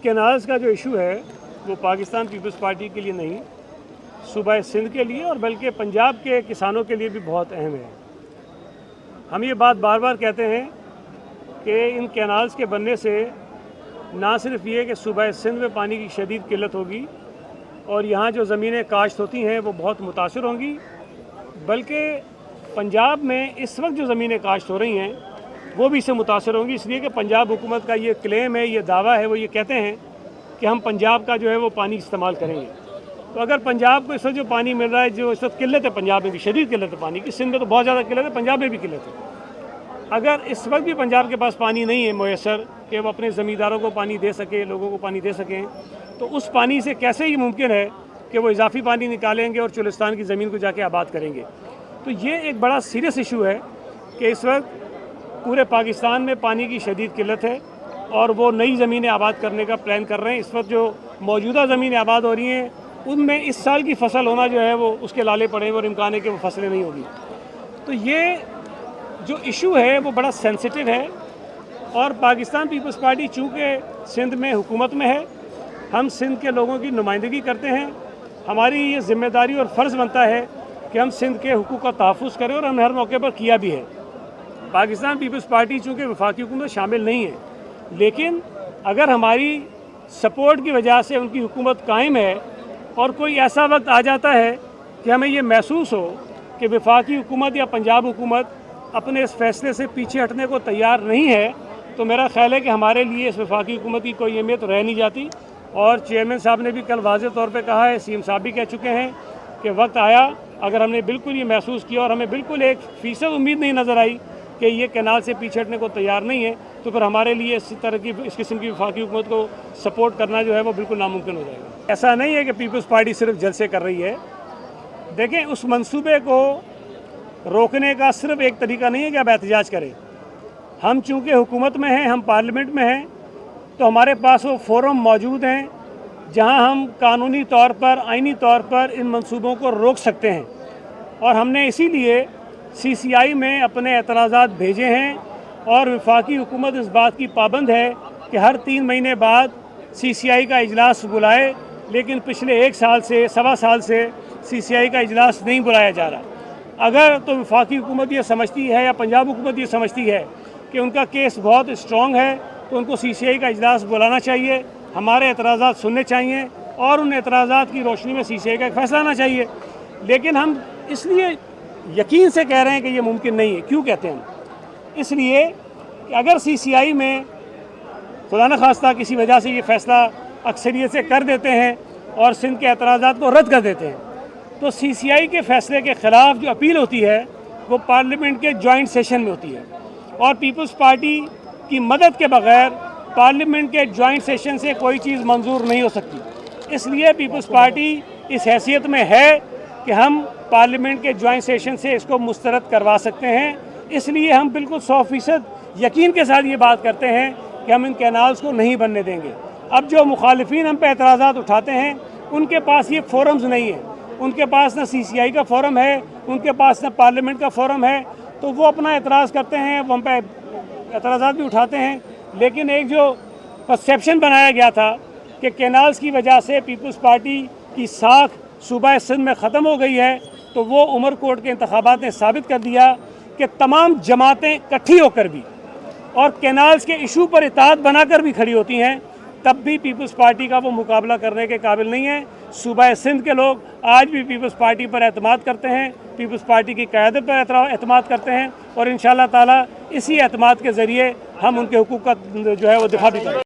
Canals का जो issue है वो पाकिस्तान पीपल्स पार्टी के लिए नहीं, सूबा सिंध के लिए और बल्कि पंजाब के किसानों के लिए भी बहुत अहम है। हम ये बात बार बार कहते हैं कि इन कैनाल्स के बनने से ना सिर्फ ये कि सूबा सिंध में पानी की शदीद किल्लत होगी और यहाँ जो ज़मीनें काश्त होती हैं वो बहुत मुतासर होंगी, बल्कि पंजाब में इस वक्त जो ज़मीनें काश्त हो रही हैं वो भी इससे मुतासर होंगी। इसलिए कि पंजाब हुकूमत का ये क्लेम है, ये दावा है, वो ये कहते हैं कि हम पंजाब का जो है वो पानी इस्तेमाल करेंगे। तो अगर पंजाब को इस वक्त जो पानी मिल रहा है, जो इस वक्त किल्लत है पंजाब में भी, शदीद किल्लत है पानी की, सिंध में तो बहुत ज़्यादा किल्लत है, पंजाब में भी किल्लत है। अगर इस वक्त भी पंजाब के पास पानी नहीं है मैसर कि वो अपने ज़मींदारों को पानी दे सके, लोगों को पानी दे सकें, तो उस पानी से कैसे ये मुमकिन है कि वो इजाफी पानी निकालेंगे और चुलिस्तान की ज़मीन को जाके आबाद करेंगे। तो ये एक बड़ा सीरियस इशू है कि इस वक्त पूरे पाकिस्तान में पानी की शदीद किल्लत है और वो नई ज़मीनें आबाद करने का प्लान कर रहे हैं। इस वक्त जो मौजूदा ज़मीनें आबाद हो रही हैं उनमें इस साल की फसल होना जो है वो उसके लाले पड़े हैं और इम्कान है कि वो फसलें नहीं होगी। तो ये जो इशू है वो बड़ा सेंसिटिव है और पाकिस्तान पीपल्स पार्टी चूँकि सिंध में हुकूमत में है, हम सिंध के लोगों की नुमाइंदगी करते हैं, हमारी ये ज़िम्मेदारी और फ़र्ज़ बनता है कि हम सिंध के हुकूक़ का तहफ़्फ़ुज़ करें और हमने हर मौके पर किया भी है। पाकिस्तान पीपल्स पार्टी चूँकि वफाकी हुकूमत शामिल नहीं है, लेकिन अगर हमारी सपोर्ट की वजह से उनकी हुकूमत कायम है और कोई ऐसा वक्त आ जाता है कि हमें ये महसूस हो कि वफाकी हुकूमत या पंजाब हुकूमत अपने इस फैसले से पीछे हटने को तैयार नहीं है, तो मेरा ख्याल है कि हमारे लिए इस वफाकी हुकूमत की कोई अहमियत रह नहीं जाती। और चेयरमैन साहब ने भी कल वाज़ेह तौर पे कहा है, सीएम साहब भी कह चुके हैं कि वक्त आया, अगर हमने बिल्कुल ये महसूस किया और हमें बिल्कुल 1% उम्मीद नहीं नज़र आई कि ये कैनाल से पीछे हटने को तैयार नहीं है, तो फिर हमारे लिए इस तरह की इस किस्म की वफाकी हुकूमत को सपोर्ट करना जो है वो बिल्कुल नामुमकिन हो जाएगा। ऐसा नहीं है कि पीपल्स पार्टी सिर्फ जलसे कर रही है। देखें, उस मंसूबे को रोकने का सिर्फ एक तरीका नहीं है कि आप एहतजाज करें। हम चूँकि हुकूमत में हैं, हम पार्लियामेंट में हैं, तो हमारे पास वो फोरम मौजूद हैं जहाँ हम कानूनी तौर पर, आइनी तौर पर इन मंसूबों को रोक सकते हैं। और हमने इसीलिए CCI में अपने एतराज़ात भेजे हैं और वफाकी हुकूमत इस बात की पाबंद है कि हर 3 महीने बाद CCI का इजलास बुलाए, लेकिन पिछले 1 साल से, सवा साल से CCI का इजलास नहीं बुलाया जा रहा। अगर तो वफाकी हुकूमत ये समझती है या पंजाब हुकूमत ये समझती है कि उनका केस बहुत स्ट्रॉन्ग है, तो उनको CCI का इजलास बुलाना चाहिए, हमारे एतराज़ात सुनने चाहिए और उन एतराज़ात की रोशनी में CCI का एक फ़ैसला आना चाहिए। लेकिन हम इसलिए यकीन से कह रहे हैं कि ये मुमकिन नहीं है। क्यों कहते हैं हम? इसलिए कि अगर CCI में खुदा न खास्ता किसी वजह से ये फ़ैसला अक्सरियत से कर देते हैं और सिंध के एतराज़ात को रद्द कर देते हैं, तो CCI के फ़ैसले के ख़िलाफ़ जो अपील होती है वो पार्लियामेंट के जॉइंट सेशन में होती है और पीपल्स पार्टी की मदद के बग़ैर पार्लियामेंट के जॉइंट सेशन से कोई चीज़ मंजूर नहीं हो सकती। इसलिए पीपल्स पार्टी इस हैसियत में है कि हम पार्लियामेंट के जॉइंट सेशन से इसको मुस्तरद करवा सकते हैं। इसलिए हम बिल्कुल 100% यकीन के साथ ये बात करते हैं कि हम इन कैनाल्स को नहीं बनने देंगे। अब जो मुखालिफिन हम पे एतराज़ात उठाते हैं उनके पास ये फोरम्स नहीं है, उनके पास ना CCI का फोरम है, उनके पास ना पार्लियामेंट का फोरम है, तो वो अपना एतराज़ करते हैं, वो हम पे एतराज़ात भी उठाते हैं। लेकिन एक जो परसेप्शन बनाया गया था कि कैनाल्स की वजह से पीपल्स पार्टी की साख सूबा सिंध में ख़त्म हो गई है, तो वो उमरकोट के इंतखाबात ने साबित कर दिया कि तमाम जमातें इकट्ठी होकर भी और कैनाल्स के इशू पर इत्तेहाद बनाकर भी खड़ी होती हैं, तब भी पीपल्स पार्टी का वो मुकाबला करने के काबिल नहीं है। सूबा सिंध के लोग आज भी पीपल्स पार्टी पर एतमाद करते हैं, पीपल्स पार्टी की क़यादत पर एतमाद करते हैं और इंशाअल्लाह ताला इसी एतमाद के ज़रिए हम उनके हुकूक़ का जो है वो दिफा भी करेंगे।